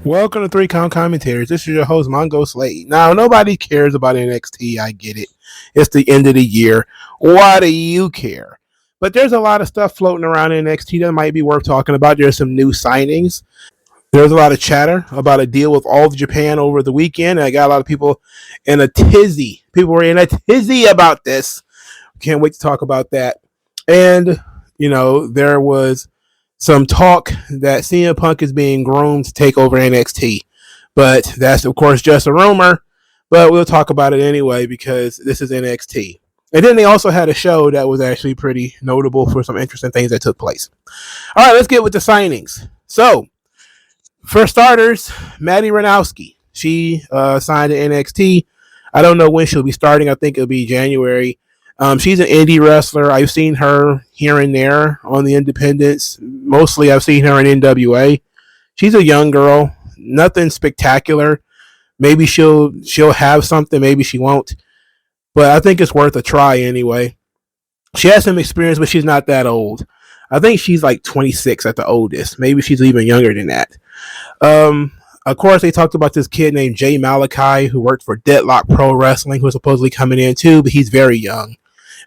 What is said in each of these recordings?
Welcome to Three Count Commentaries. This is your host, MagMongoSlade. Now, nobody cares about NXT. I get it. It's the end of the year. Why do you care? But there's a lot of stuff floating around NXT that might be worth talking about. There's some new signings. There's a lot of chatter about a deal with All of Japan over the weekend. I got a lot of people in a tizzy. People were in a tizzy about this. Can't wait to talk about that. And, there was some talk that CM Punk is being groomed to take over NXT. But that's, of course, just a rumor. But we'll talk about it anyway because this is NXT. And then they also had a show that was actually pretty notable for some interesting things that took place. All right, let's get with the signings. So, for starters, Maddie Ranowski. She signed to NXT. I don't know when she'll be starting. I think it'll be January. She's an indie wrestler. I've seen her here and there on the independents. Mostly I've seen her in NWA. She's a young girl. Nothing spectacular. Maybe she'll have something. Maybe she won't. But I think it's worth a try anyway. She has some experience, but she's not that old. I think she's like 26 at the oldest. Maybe she's even younger than that. Of course, they talked about this kid named Jay Malachi who worked for Deadlock Pro Wrestling, who was supposedly coming in too, but he's very young.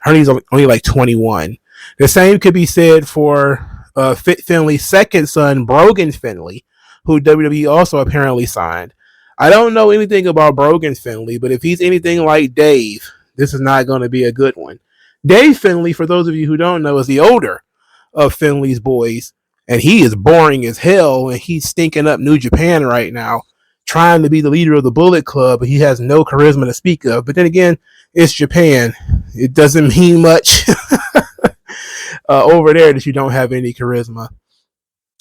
I heard he's only like 21. The same could be said for Fit Finley's second son, Brogan Finley, who WWE also apparently signed. I don't know anything about Brogan Finley, but if he's anything like Dave, this is not going to be a good one. Dave Finley, for those of you who don't know, is the older of Finley's boys, and he is boring as hell, and he's stinking up New Japan right now, trying to be the leader of the Bullet Club, but he has no charisma to speak of. But then again, it's Japan. It doesn't mean much over there that you don't have any charisma.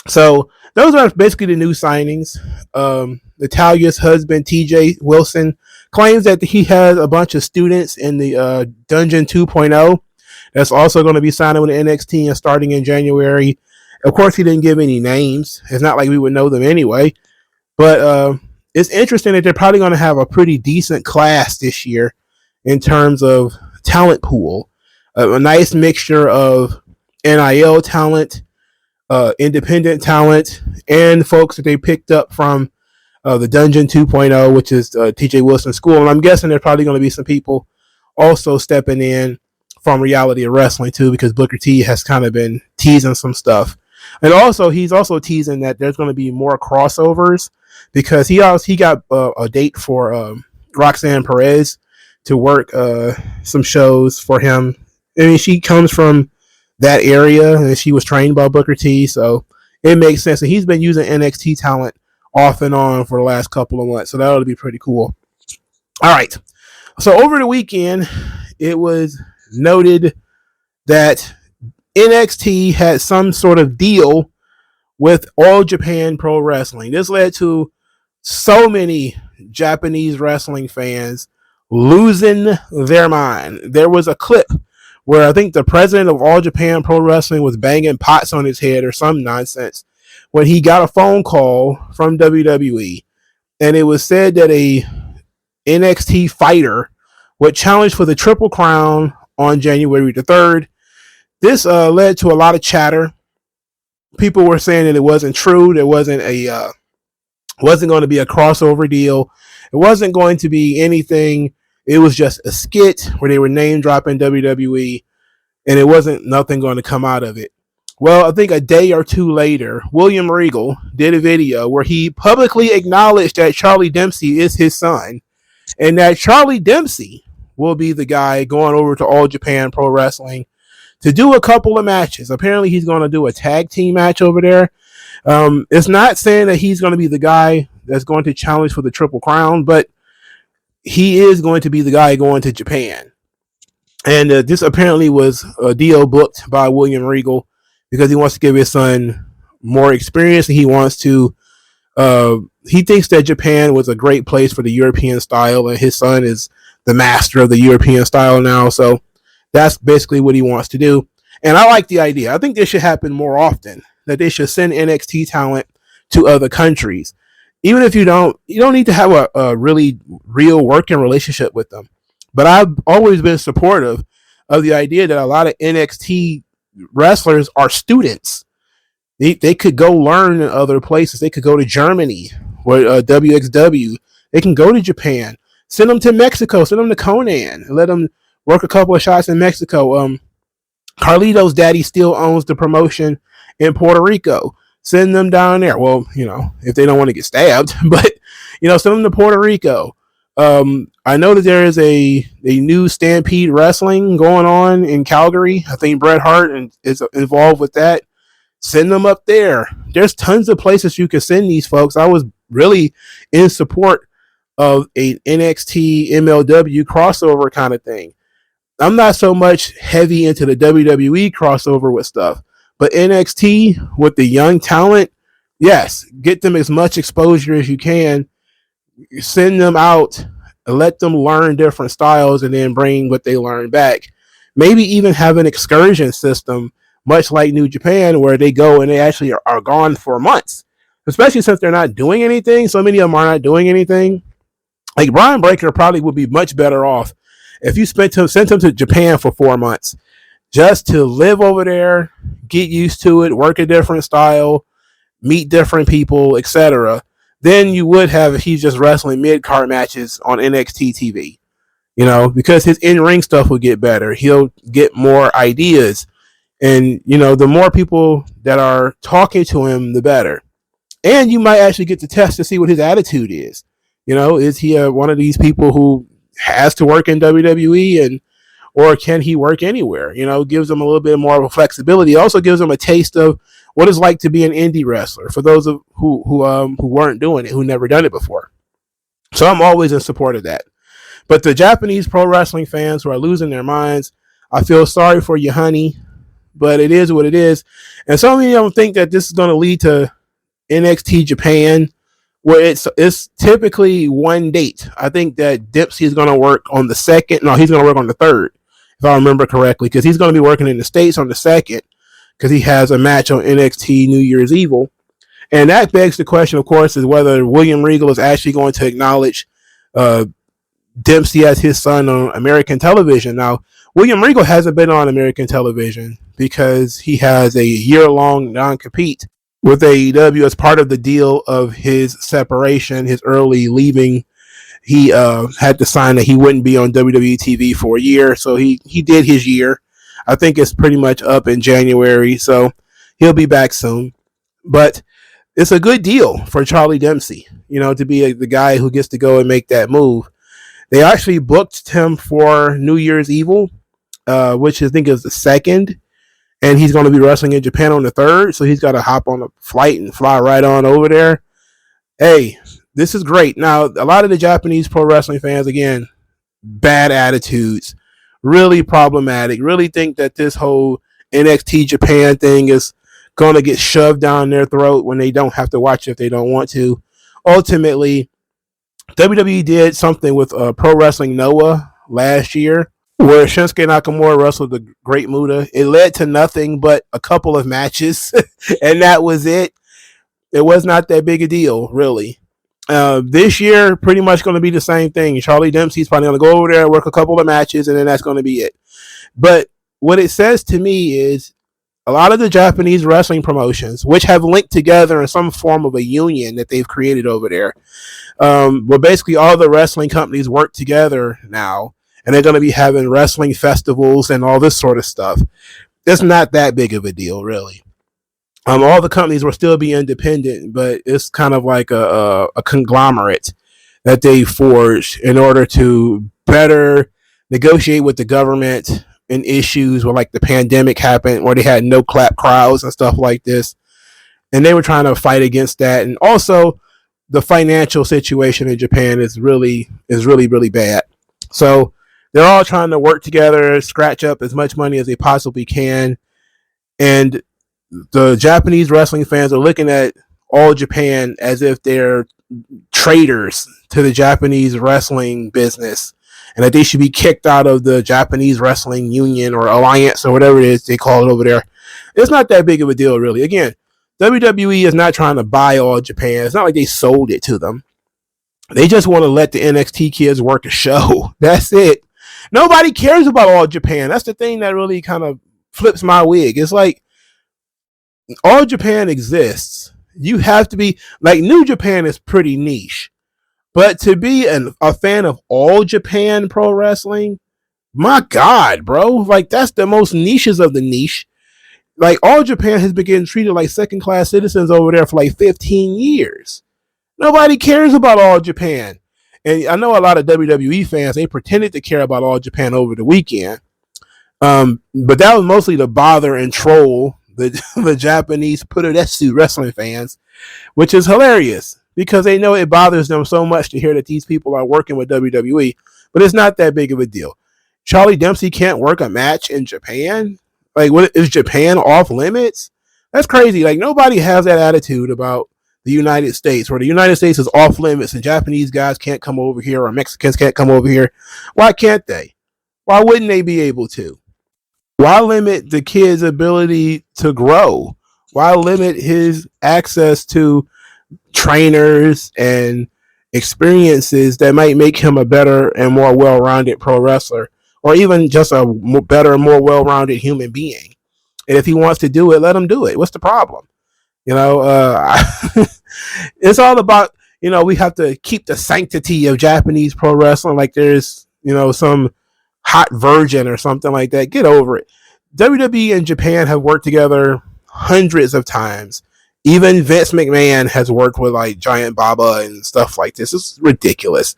So those are basically the new signings. Natalia's husband, TJ Wilson, claims that he has a bunch of students in the Dungeon 2.0 that's also going to be signing with the NXT and starting in January. Of course, he didn't give any names. It's not like we would know them anyway. But it's interesting that they're probably going to have a pretty decent class this year in terms of talent pool. A nice mixture of NIL talent, independent talent, and folks that they picked up from the Dungeon 2.0, which is TJ Wilson's school. And I'm guessing there's probably going to be some people also stepping in from Reality of Wrestling too, because Booker T has kind of been teasing some stuff. And also, he's also teasing that there's going to be more crossovers because he got a date for Roxanne Perez to work some shows for him. I mean, she comes from that area and she was trained by Booker T, so it makes sense. And he's been using NXT talent off and on for the last couple of months, so that ought to be pretty cool. All right. So over the weekend, it was noted that NXT had some sort of deal with All Japan Pro Wrestling. This led to so many Japanese wrestling fans losing their mind. There was a clip where I think the president of All Japan Pro Wrestling was banging pots on his head or some nonsense when he got a phone call from WWE, and it was said that a NXT fighter would challenge for the Triple Crown on January the 3rd. This led to a lot of chatter. People were saying that it wasn't true. There wasn't going to be a crossover deal. It wasn't going to be anything. It was just a skit where they were name dropping WWE, and it wasn't nothing going to come out of it. Well, I think a day or two later, William Regal did a video where he publicly acknowledged that Charlie Dempsey is his son, and that Charlie Dempsey will be the guy going over to All Japan Pro Wrestling to do a couple of matches. Apparently, he's going to do a tag team match over there. It's not saying that he's going to be the guy that's going to challenge for the Triple Crown, but he is going to be the guy going to Japan. And this apparently was a deal booked by William Regal because he wants to give his son more experience, and he wants to he thinks that Japan was a great place for the European style, and his son is the master of the European style now. So that's basically what he wants to do. And I like the idea. I think this should happen more often, that they should send NXT talent to other countries. Even if you don't need to have a really real working relationship with them. But I've always been supportive of the idea that a lot of NXT wrestlers are students. They could go learn in other places. They could go to Germany with WXW. They can go to Japan, send them to Mexico, send them to Conan, and let them work a couple of shots in Mexico. Carlito's daddy still owns the promotion in Puerto Rico. Send them down there. Well, if they don't want to get stabbed, but send them to Puerto Rico. I know that there is a new Stampede Wrestling going on in Calgary. I think Bret Hart is involved with that. Send them up there. There's tons of places you can send these folks. I was really in support of a NXT MLW crossover kind of thing. I'm not so much heavy into the WWE crossover with stuff, but NXT with the young talent, yes, get them as much exposure as you can. Send them out, let them learn different styles, and then bring what they learn back. Maybe even have an excursion system, much like New Japan, where they go and they actually are gone for months, especially since they're not doing anything. So many of them are not doing anything. Like Brian Breaker probably would be much better off if you sent him to Japan for 4 months just to live over there, get used to it, work a different style, meet different people, etc. Then you would have if he's just wrestling mid-card matches on NXT TV, because his in-ring stuff will get better. He'll get more ideas. And, the more people that are talking to him, the better. And you might actually get to test to see what his attitude is. Is he one of these people who has to work in WWE or can he work anywhere? Gives him a little bit more of a flexibility. Also gives him a taste of what it's like to be an indie wrestler for those of who weren't doing it, who never done it before. So I'm always in support of that. But the Japanese pro wrestling fans who are losing their minds, I feel sorry for you, honey, but it is what it is. And some of you don't think that this is going to lead to NXT Japan, where it's typically one date. I think that Dempsey is going to work on the second. No, he's going to work on the third, if I remember correctly, because he's going to be working in the States on the second, because he has a match on NXT New Year's Evil. And that begs the question, of course, is whether William Regal is actually going to acknowledge Dempsey as his son on American television. Now, William Regal hasn't been on American television because he has a year-long non-compete with AEW as part of the deal of his separation, his early leaving. He had to sign that he wouldn't be on WWE TV for a year, so he did his year. I think it's pretty much up in January, so he'll be back soon. But it's a good deal for Charlie Dempsey, to be the guy who gets to go and make that move. They actually booked him for New Year's Evil, which I think is the second, and he's going to be wrestling in Japan on the third, so he's got to hop on a flight and fly right on over there. Hey, this is great. Now, a lot of the Japanese pro wrestling fans, again, bad attitudes, really problematic, really think that this whole NXT Japan thing is going to get shoved down their throat when they don't have to watch it if they don't want to. Ultimately, WWE did something with Pro Wrestling Noah last year, where Shinsuke Nakamura wrestled the Great Muta. It led to nothing but a couple of matches, and that was it. It was not that big a deal, really. This year, pretty much going to be the same thing. Charlie Dempsey's probably going to go over there and work a couple of matches, and then that's going to be it. But what it says to me is a lot of the Japanese wrestling promotions, which have linked together in some form of a union that they've created over there, where basically all the wrestling companies work together now, and they're going to be having wrestling festivals and all this sort of stuff. It's not that big of a deal, really. All the companies will still be independent, but it's kind of like a conglomerate that they forged in order to better negotiate with the government in issues where, like, the pandemic happened, where they had no clap crowds and stuff like this, and they were trying to fight against that. And also, the financial situation in Japan is really bad. So they're all trying to work together, scratch up as much money as they possibly can. And the Japanese wrestling fans are looking at All Japan as if they're traitors to the Japanese wrestling business, and that they should be kicked out of the Japanese Wrestling Union or Alliance or whatever it is they call it over there. It's not that big of a deal, really. Again, WWE is not trying to buy All Japan. It's not like they sold it to them. They just want to let the NXT kids work a show. That's it. Nobody cares about All Japan. That's the thing that really kind of flips my wig. It's like, All Japan exists. you have to be like New Japan is pretty niche, but to be a fan of all Japan pro wrestling, my God, bro, like that's the most niches of the niche. Like all Japan has been getting treated like second class citizens over there for like 15 years. Nobody cares about All Japan. And I know a lot of WWE fans, they pretended to care about All Japan over the weekend. But that was mostly to bother and troll the Japanese Puroresu wrestling fans, which is hilarious because they know it bothers them so much to hear that these people are working with WWE, but it's not that big of a deal. Charlie Dempsey can't work a match in Japan? Like, what is Japan off limits? That's crazy. Like, nobody has that attitude about the United States, where the United States is off limits and Japanese guys can't come over here or Mexicans can't come over here. Why can't they? Why wouldn't they be able to? Why limit the kid's ability to grow? Why limit his access to trainers and experiences that might make him a better and more well-rounded pro wrestler, or even just a better, more well-rounded human being? And if he wants to do it, let him do it. What's the problem? You know, it's all about, you know, we have to keep the sanctity of Japanese pro wrestling like there's, you know, some hot virgin or something like that. Get over it. WWE and Japan have worked together hundreds of times. Even Vince McMahon has worked with like Giant Baba and stuff like this. It's ridiculous.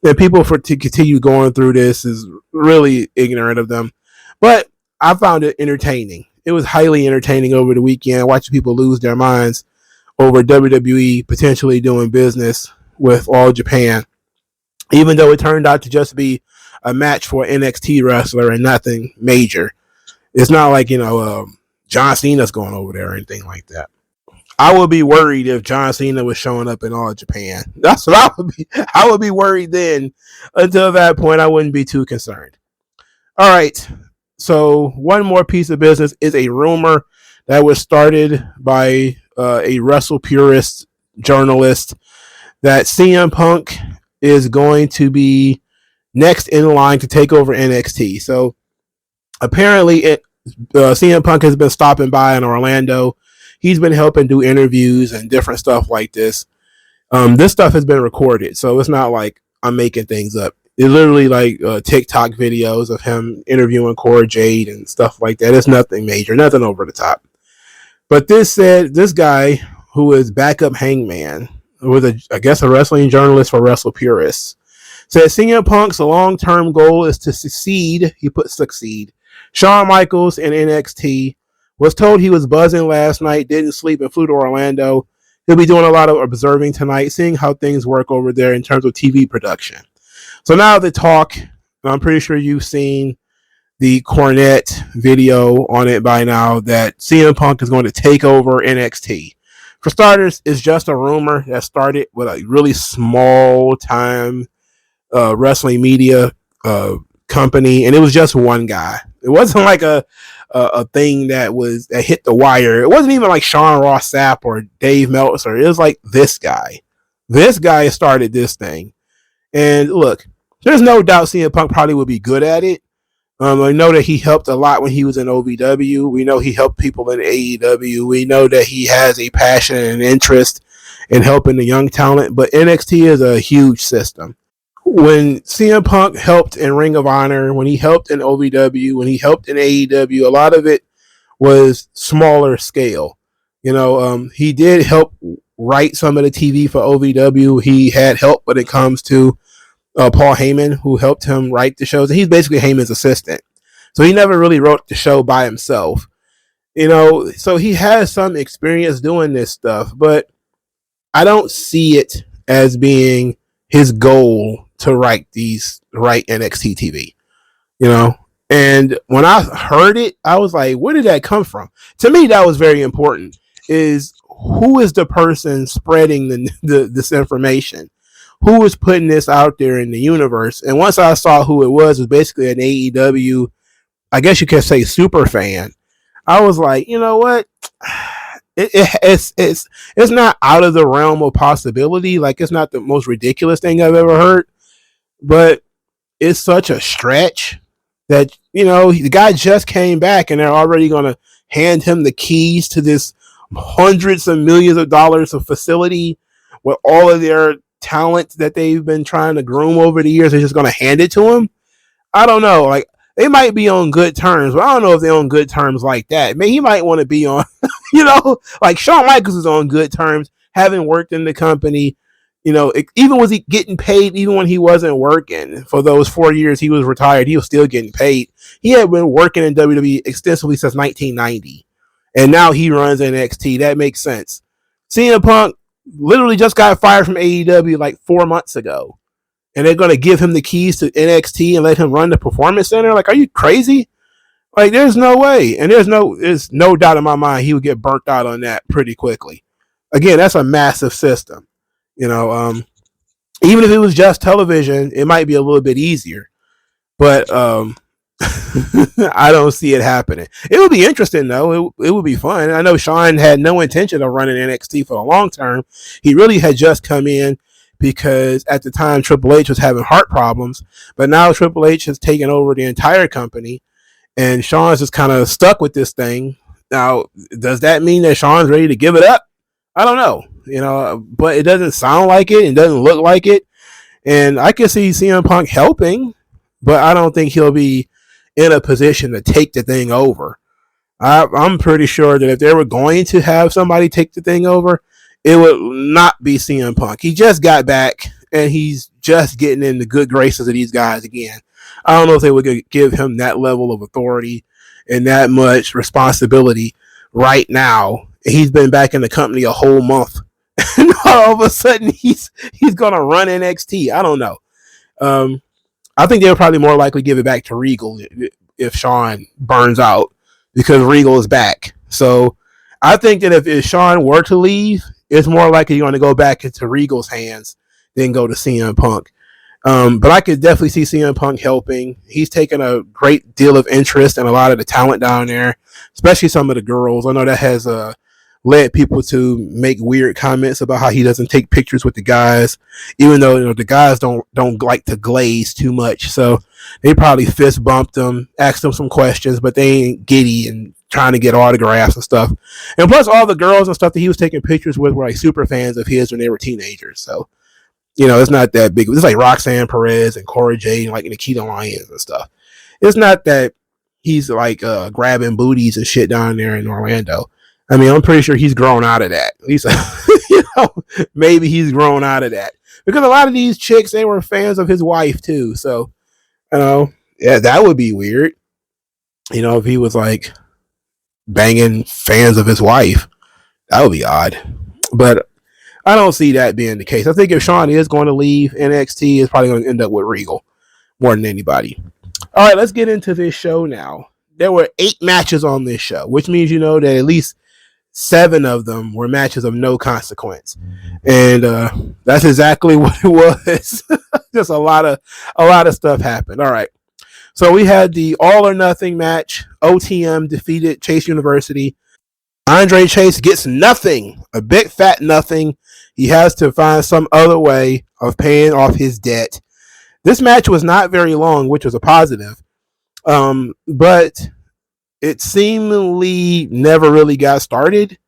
And people to continue going through this is really ignorant of them. But I found it entertaining. It was highly entertaining over the weekend, watching people lose their minds over WWE potentially doing business with All Japan, even though it turned out to just be a match for an NXT wrestler and nothing major. It's not like, you know, John Cena's going over there or anything like that. I would be worried if John Cena was showing up in All Japan. That's what I would be. I would be worried then. Until that point, I wouldn't be too concerned. All right. So one more piece of business is a rumor that was started by a wrestle purist journalist that CM Punk is going to be next in line to take over NXT. So apparently CM Punk has been stopping by in Orlando. He's been helping do interviews and different stuff like this. This stuff has been recorded, so it's not like I'm making things up. It's literally like TikTok videos of him interviewing Cora Jade and stuff like that. It's nothing major, nothing over the top. But this guy who is backup Hangman, was I guess a wrestling journalist for Wrestle Purists, said CM Punk's long-term goal is to succeed. He put succeed. Shawn Michaels in NXT. Was told he was buzzing last night, didn't sleep, and flew to Orlando. He'll be doing a lot of observing tonight, seeing how things work over there in terms of TV production. So now the talk, I'm pretty sure you've seen the Cornette video on it by now, that CM Punk is going to take over NXT. For starters, it's just a rumor that started with a really small time wrestling media company, and it was just one guy. It wasn't like a thing that hit the wire. It wasn't even like Sean Ross Sapp or Dave Meltzer. It was like this guy. This guy started this thing. And look, there's no doubt CM Punk probably would be good at it. I know that he helped a lot when he was in OVW. We know he helped people in AEW. We know that he has a passion and interest in helping the young talent. But NXT is a huge system. When CM Punk helped in Ring of Honor, when he helped in OVW, when he helped in AEW, a lot of it was smaller scale. You know, he did help write some of the TV for OVW. He had help when it comes to Paul Heyman, who helped him write the shows. And he's basically Heyman's assistant. So he never really wrote the show by himself. You know, so he has some experience doing this stuff, but I don't see it as being his goal to write NXT TV, you know? And when I heard it, I was like, where did that come from? To me, that was very important, is who is the person spreading this information? Who is putting this out there in the universe? And once I saw who it was basically an AEW, I guess you could say, super fan. I was like, you know what? It's not out of the realm of possibility. Like, it's not the most ridiculous thing I've ever heard, but it's such a stretch that, you know, the guy just came back and they're already going to hand him the keys to this hundreds of millions of dollars of facility with all of their talent that they've been trying to groom over the years. They're just going to hand it to him. I don't know. Like, they might be on good terms, but I don't know if they're on good terms like that. He might want to be on, like Shawn Michaels is on good terms, having worked in the company. Even was he getting paid, even when he wasn't working for those 4 years he was retired, he was still getting paid. He had been working in WWE extensively since 1990, and now he runs NXT. That makes sense. CM Punk literally just got fired from AEW like 4 months ago, and they're going to give him the keys to NXT and let him run the Performance Center? Like, are you crazy? Like, there's no way. And there's no doubt in my mind he would get burnt out on that pretty quickly. Again, that's a massive system. Even if it was just television, it might be a little bit easier. But I don't see it happening. It would be interesting, though. It would be fun. I know Shawn had no intention of running NXT for the long term. He really had just come in because at the time Triple H was having heart problems, but now Triple H has taken over the entire company, and Shawn's just kind of stuck with this thing. Now, does that mean that Shawn's ready to give it up? I don't know, but it doesn't sound like it. It doesn't look like it, and I can see CM Punk helping, but I don't think he'll be in a position to take the thing over. I'm pretty sure that if they were going to have somebody take the thing over, it would not be CM Punk. He just got back, and he's just getting in the good graces of these guys again. I don't know if they would give him that level of authority and that much responsibility right now. He's been back in the company a whole month, and all of a sudden he's going to run NXT. I don't know. I think they'll probably more likely give it back to Regal if Shawn burns out, because Regal is back. So I think that if Shawn were to leave, it's more likely you're going to go back into Regal's hands than go to CM Punk. But I could definitely see CM Punk helping. He's taken a great deal of interest in a lot of the talent down there, especially some of the girls. I know that has led people to make weird comments about how he doesn't take pictures with the guys, even though the guys don't like to glaze too much. So they probably fist bumped him, asked him some questions, but they ain't giddy and trying to get autographs and stuff. And plus, all the girls and stuff that he was taking pictures with were like super fans of his when they were teenagers. So it's not that big. It's like Roxanne Perez and Cora Jade and like Nikita Lyons and stuff. It's not that he's like grabbing booties and shit down there in Orlando. I mean, I'm pretty sure he's grown out of that. At least, maybe he's grown out of that, because a lot of these chicks, they were fans of his wife too. So, yeah, that would be weird. If he was like banging fans of his wife, that would be odd. But I don't see that being the case. I think if Shawn is going to leave NXT, it's probably going to end up with Regal more than anybody. All right, let's get into this show now. There were 8 matches on this show, which means that at least 7 of them were matches of no consequence, and that's exactly what it was. Just a lot of stuff happened. All right, so we had the All or Nothing match. OTM defeated Chase University. Andre Chase gets nothing, a big fat nothing. He has to find some other way of paying off his debt. This match was not very long, which was a positive, but it seemingly never really got started.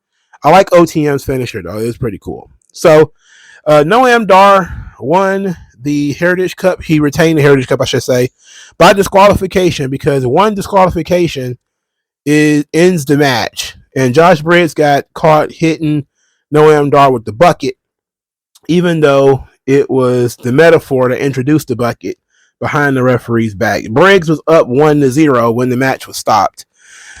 I like OTM's finisher, though. It was pretty cool. So, Noam Dar won the Heritage Cup. He retained the Heritage Cup, I should say, by disqualification, because one disqualification ends the match. And Josh Briggs got caught hitting Noam Dar with the bucket, even though it was the metaphor that introduced the bucket behind the referee's back. Briggs was up 1-0 when the match was stopped.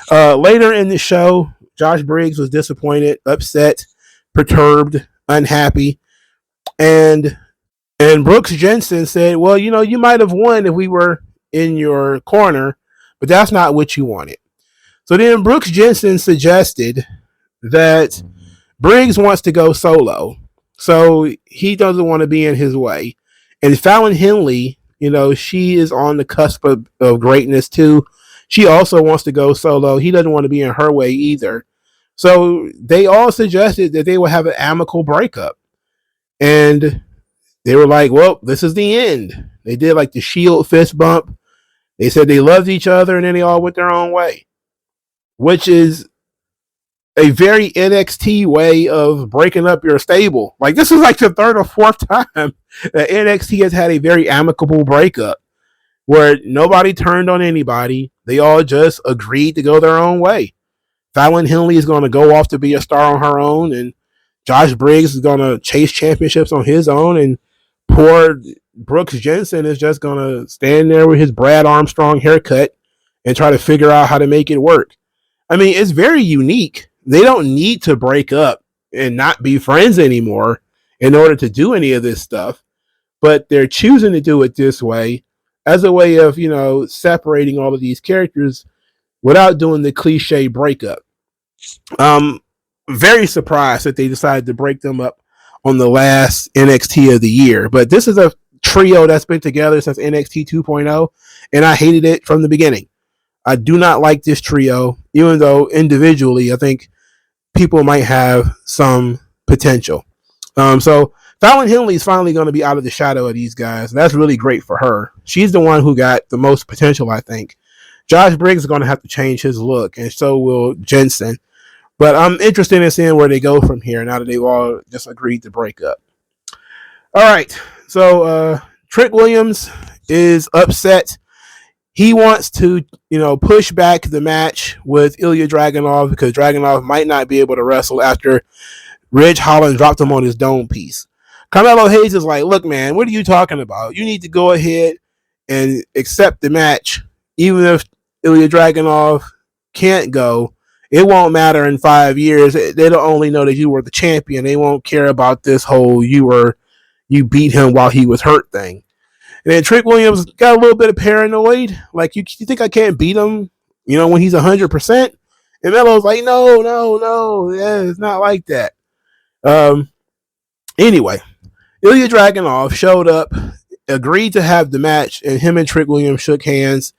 Later in the show, Josh Briggs was disappointed, upset, perturbed, unhappy, and Brooks Jensen said, well, you might have won if we were in your corner, but that's not what you wanted. So then Brooks Jensen suggested that Briggs wants to go solo, so he doesn't want to be in his way. And Fallon Henley, she is on the cusp of greatness too. She also wants to go solo. He doesn't want to be in her way either. So they all suggested that they would have an amicable breakup. And they were like, well, this is the end. They did like the shield fist bump. They said they loved each other, and then they all went their own way, which is a very NXT way of breaking up your stable. Like, this is like the third or fourth time that NXT has had a very amicable breakup where nobody turned on anybody. They all just agreed to go their own way. Fallon Henley is going to go off to be a star on her own, and Josh Briggs is going to chase championships on his own, and poor Brooks Jensen is just going to stand there with his Brad Armstrong haircut and try to figure out how to make it work. I mean, it's very unique. They don't need to break up and not be friends anymore in order to do any of this stuff, but they're choosing to do it this way as a way of, separating all of these characters without doing the cliche breakup. Very surprised that they decided to break them up on the last NXT of the year, but this is a trio that's been together since NXT 2.0, and I hated it from the beginning. I do not like this trio, even though individually I think people might have some potential. So Fallon Henley is finally going to be out of the shadow of these guys, and that's really great for her. She's the one who got the most potential, I think. Josh Briggs is going to have to change his look, and so will Jensen. But I'm interested in seeing where they go from here now that they've all just agreed to break up. All right, so Trick Williams is upset. He wants to, push back the match with Ilya Dragunov because Dragunov might not be able to wrestle after Ridge Holland dropped him on his dome piece. Carmelo Hayes is like, look, man, what are you talking about? You need to go ahead and accept the match. Even if Ilya Dragunov can't go, it won't matter in 5 years. They'll only know that you were the champion. They won't care about this whole you beat him while he was hurt thing. And then Trick Williams got a little bit of paranoid. Like, you think I can't beat him, when he's 100%? And Melo's like, no. Yeah, it's not like that. Anyway, Ilya Dragunov showed up, agreed to have the match, and him and Trick Williams shook hands.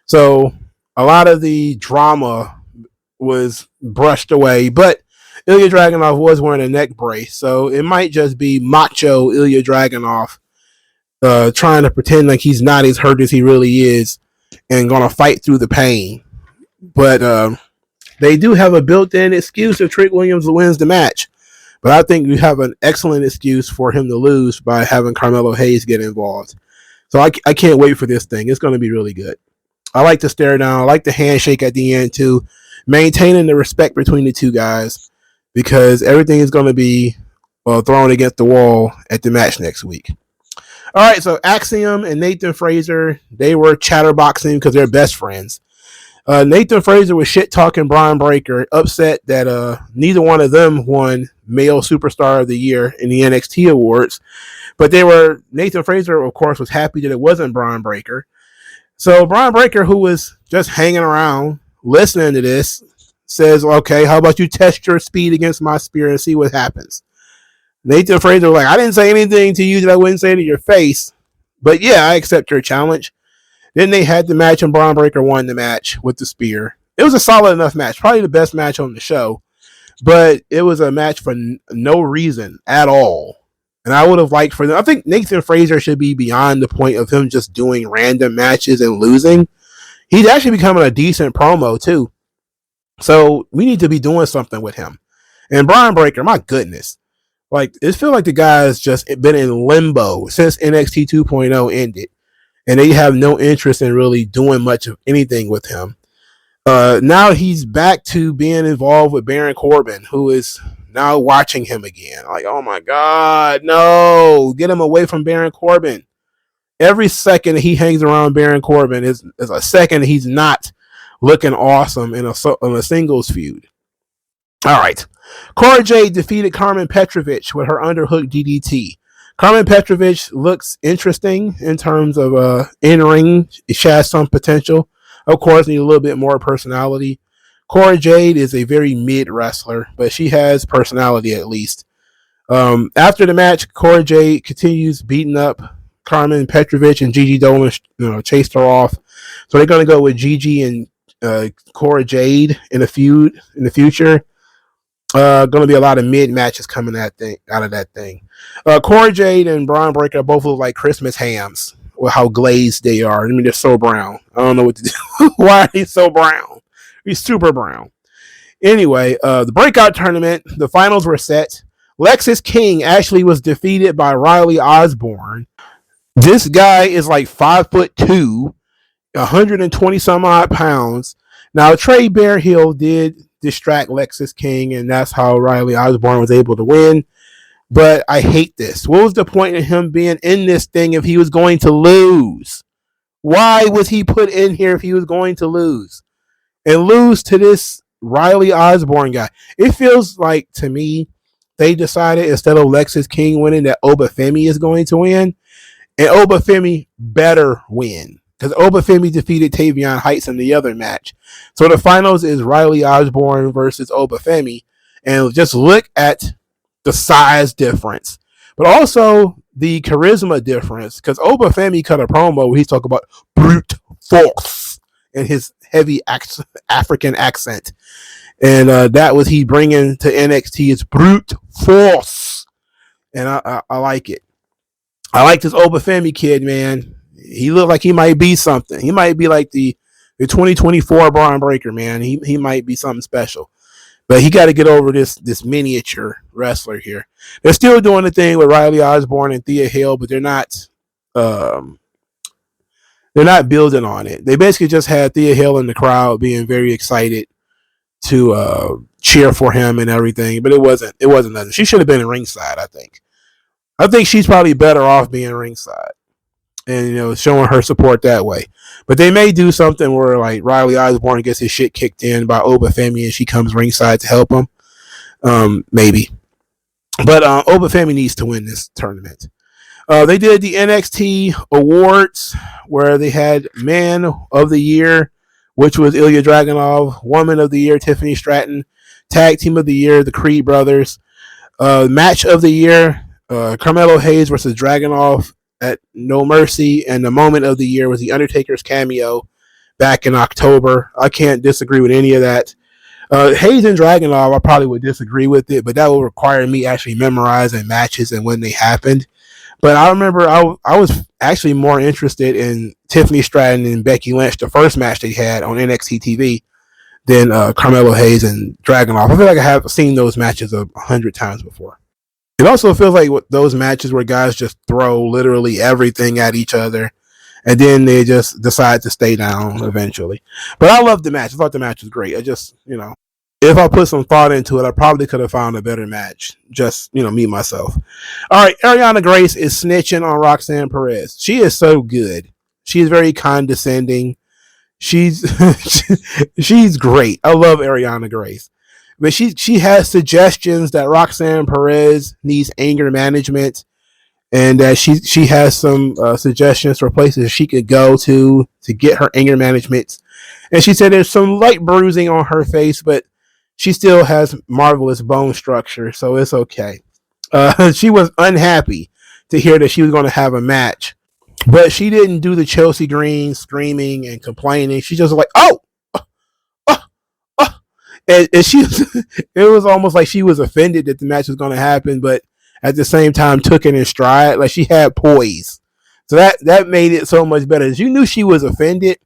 So a lot of the drama was brushed away, but Ilya Dragunov was wearing a neck brace, so it might just be macho Ilya Dragunov trying to pretend like he's not as hurt as he really is and gonna fight through the pain. But they do have a built-in excuse if Trick Williams wins the match. But I think we have an excellent excuse for him to lose by having Carmelo Hayes get involved. So I can't wait for this thing. It's going to be really good. I like the stare down. I like the handshake at the end too. Maintaining the respect between the two guys because everything is going to be thrown against the wall at the match next week. All right, so Axiom and Nathan Fraser, they were chatterboxing because they're best friends. Nathan Fraser was shit-talking Brian Breaker, upset that neither one of them won Male Superstar of the Year in the NXT Awards. But Nathan Fraser, of course, was happy that it wasn't Brian Breaker. So Brian Breaker, who was just hanging around, listening to this, says, okay, how about you test your speed against my spear and see what happens? Nathan Fraser was like, I didn't say anything to you that I wouldn't say to your face. But yeah, I accept your challenge. Then they had the match, and Braun Breaker won the match with the spear. It was a solid enough match, probably the best match on the show, but it was a match for no reason at all. And I would have liked for them. I think Nathan Fraser should be beyond the point of him just doing random matches and losing. He's actually becoming a decent promo too. So we need to be doing something with him. And Braun Breaker, my goodness. Like, it feels like the guy's just been in limbo since NXT 2.0 ended. And they have no interest in really doing much of anything with him. Now he's back to being involved with Baron Corbin, who is now watching him again. Like, oh my God, no. Get him away from Baron Corbin. Every second he hangs around Baron Corbin is a second he's not looking awesome in a singles feud. All right. Cora Jade defeated Carmen Petrovich with her underhook DDT. Carmen Petrovich looks interesting in terms of in-ring. She has some potential. Of course, need a little bit more personality. Cora Jade is a very mid wrestler, but she has personality at least. After the match, Cora Jade continues beating up Carmen Petrovich, and Gigi Dolan chased her off. So they're going to go with Gigi and Cora Jade in a feud in the future. Going to be a lot of mid matches coming out of that thing. Cora Jade and Braun Breaker both look like Christmas hams with how glazed they are. I mean, they're so brown. I don't know what to do. Why are they so brown? He's super brown. Anyway, the breakout tournament, the finals were set. Lexis King actually was defeated by Riley Osborne. This guy is like 5'2", 120 some odd pounds. Now Trey Bearhill did distract Lexis King, and that's how Riley Osborne was able to win. But I hate this. What was the point of him being in this thing if he was going to lose? Why was he put in here if he was going to lose? And lose to this Riley Osborne guy. It feels like, to me, they decided instead of Lexis King winning that Obafemi is going to win. And Obafemi better win. Because Obafemi defeated Tavion Heights in the other match. So the finals is Riley Osborne versus Obafemi. And just look at the size difference. But also the charisma difference. Because Obafemi cut a promo where he's talking about brute force in his heavy African accent. And that was he bringing to NXT is brute force. And I like it. I like this Obafemi kid, man. He looked like he might be something. He might be like the 2024 Braun Breaker, man. He might be something special. But he got to get over this miniature wrestler here. They're still doing the thing with Riley Osborne and Thea Hale, but they're not building on it. They basically just had Thea Hale in the crowd being very excited to cheer for him and everything, but it wasn't nothing. She should have been in ringside, I think. I think she's probably better off being ringside and, showing her support that way. But they may do something where like Riley Osborne gets his shit kicked in by Obafemi and she comes ringside to help him. Maybe. But Obafemi needs to win this tournament. They did the NXT awards where they had Man of the Year, which was Ilya Dragunov, Woman of the Year, Tiffany Stratton, Tag Team of the Year, the Creed Brothers, Match of the Year, Carmelo Hayes versus Dragunov at No Mercy, and the Moment of the Year was The Undertaker's cameo back in October. I can't disagree with any of that. Hayes and Dragunov, I probably would disagree with it, but that would require me actually memorizing matches and when they happened. But I remember I was actually more interested in Tiffany Stratton and Becky Lynch, the first match they had on NXT TV, than Carmelo Hayes and Dragunov. I feel like I have seen those matches 100 times before. It also feels like those matches where guys just throw literally everything at each other, and then they just decide to stay down eventually. But I loved the match. I thought the match was great. I just, if I put some thought into it, I probably could have found a better match. Just, me, myself. All right, Ariana Grace is snitching on Roxanne Perez. She is so good. She is very condescending. She's she's great. I love Ariana Grace. But she has suggestions that Roxanne Perez needs anger management, and that she has some suggestions for places she could go to get her anger management. And she said there's some light bruising on her face, but she still has marvelous bone structure, so it's okay. She was unhappy to hear that she was going to have a match, but she didn't do the Chelsea Green screaming and complaining. She just was like, oh! And she, it was almost like she was offended that the match was going to happen, but at the same time took it in stride. Like she had poise. So that made it so much better. You knew she was offended,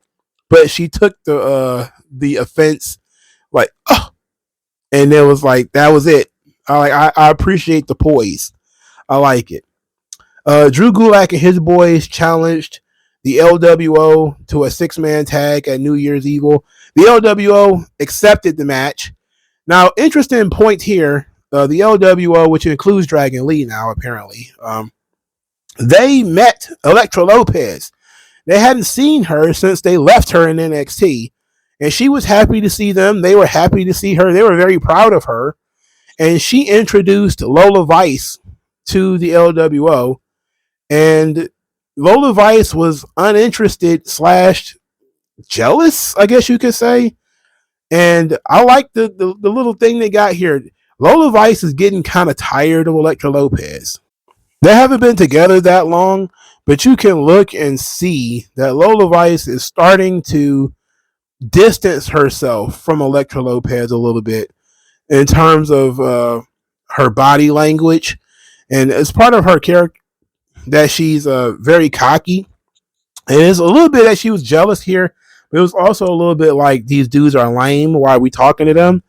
but she took the offense like, oh, and it was like, that was it. I appreciate the poise. I like it. Drew Gulak and his boys challenged the LWO to a 6-man tag at New Year's Evil. The LWO accepted the match. Now, interesting point here, the LWO, which includes Dragon Lee now, apparently, they met Elektra Lopez. They hadn't seen her since they left her in NXT, and she was happy to see them. They were happy to see her. They were very proud of her, and she introduced Lola Vice to the LWO, and Lola Vice was uninterested / jealous, I guess you could say. And I like the little thing they got here. Lola Vice is getting kind of tired of Elektra Lopez. They haven't been together that long, but you can look and see that Lola Vice is starting to distance herself from Elektra Lopez a little bit in terms of her body language. And it's part of her character that she's very cocky. And it's a little bit that she was jealous here. But it was also a little bit like, these dudes are lame. Why are we talking to them?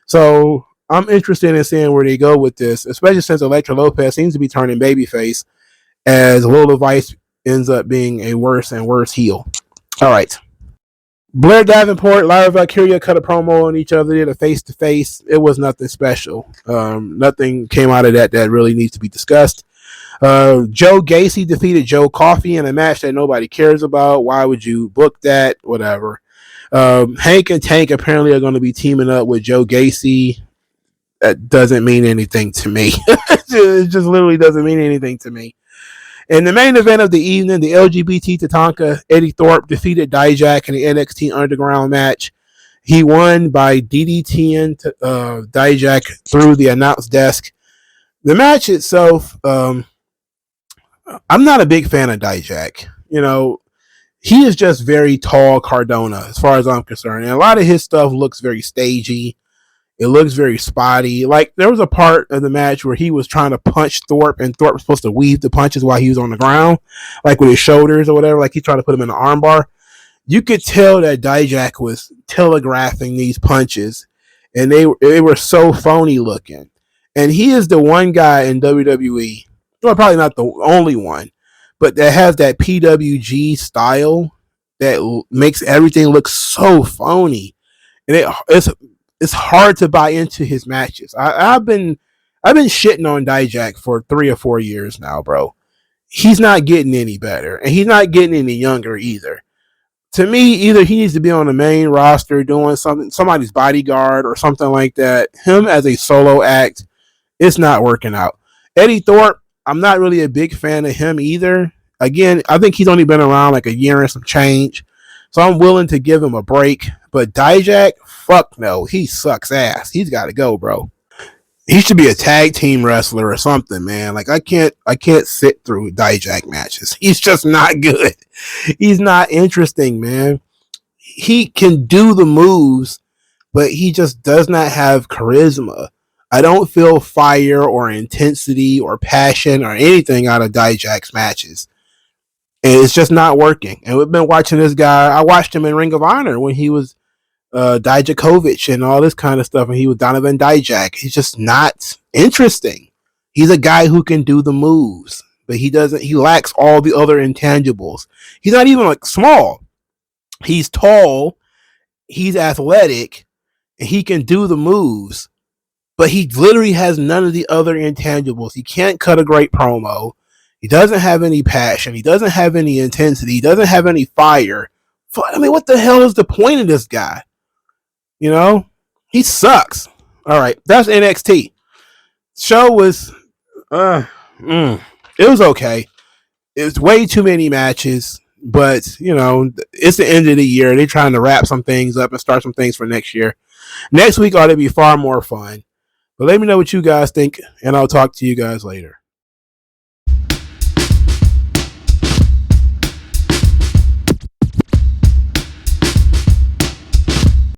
So I'm interested in seeing where they go with this, especially since Elektra Lopez seems to be turning babyface as Lola Vice ends up being a worse and worse heel. All right. Blair Davenport, Lyra Valkyria cut a promo on each other, did a face-to-face. It was nothing special. Nothing came out of that really needs to be discussed. Joe Gacy defeated Joe Coffey in a match that nobody cares about. Why would you book that? Whatever. Hank and Tank apparently are going to be teaming up with Joe Gacy. That doesn't mean anything to me. It just literally doesn't mean anything to me. In the main event of the evening, the LGBT Tatanka, Eddie Thorpe, defeated Dijak in the NXT Underground match. He won by DDTing Dijak through the announce desk. The match itself, I'm not a big fan of Dijak. You know, he is just very tall Cardona as far as I'm concerned. And a lot of his stuff looks very stagey. It looks very spotty. Like, there was a part of the match where he was trying to punch Thorpe, and Thorpe was supposed to weave the punches while he was on the ground, like with his shoulders or whatever. Like, he tried to put him in an armbar. You could tell that Dijak was telegraphing these punches, and they were so phony looking. And he is the one guy in WWE, well, probably not the only one, but that has that PWG style that makes everything look so phony. And it's hard to buy into his matches. I've been shitting on Dijak for 3 or 4 years now, bro. He's not getting any better, and he's not getting any younger either. To me, either he needs to be on the main roster doing something, somebody's bodyguard or something like that. Him as a solo act, it's not working out. Eddie Thorpe, I'm not really a big fan of him either. Again, I think he's only been around like a year and some change, so I'm willing to give him a break. But Dijak, fuck no, he sucks ass. He's got to go, bro. He should be a tag team wrestler or something, man. Like, I can't sit through Dijak matches. He's just not good. He's not interesting, man. He can do the moves, but he just does not have charisma. I don't feel fire or intensity or passion or anything out of Dijak's matches. And it's just not working. And we've been watching this guy. I watched him in Ring of Honor when he was Dijakovic and all this kind of stuff, and he was Donovan Dijak. He's just not interesting. He's a guy who can do the moves, but he lacks all the other intangibles. He's not even like small. He's tall, he's athletic, and he can do the moves, but he literally has none of the other intangibles. He can't cut a great promo. He doesn't have any passion. He doesn't have any intensity. He doesn't have any fire. I mean, what the hell is the point of this guy? You know, he sucks. All right, that's NXT. Show was, it was okay. It's way too many matches, but you know, it's the end of the year. They're trying to wrap some things up and start some things for next year. Next week ought to be far more fun. But let me know what you guys think, and I'll talk to you guys later.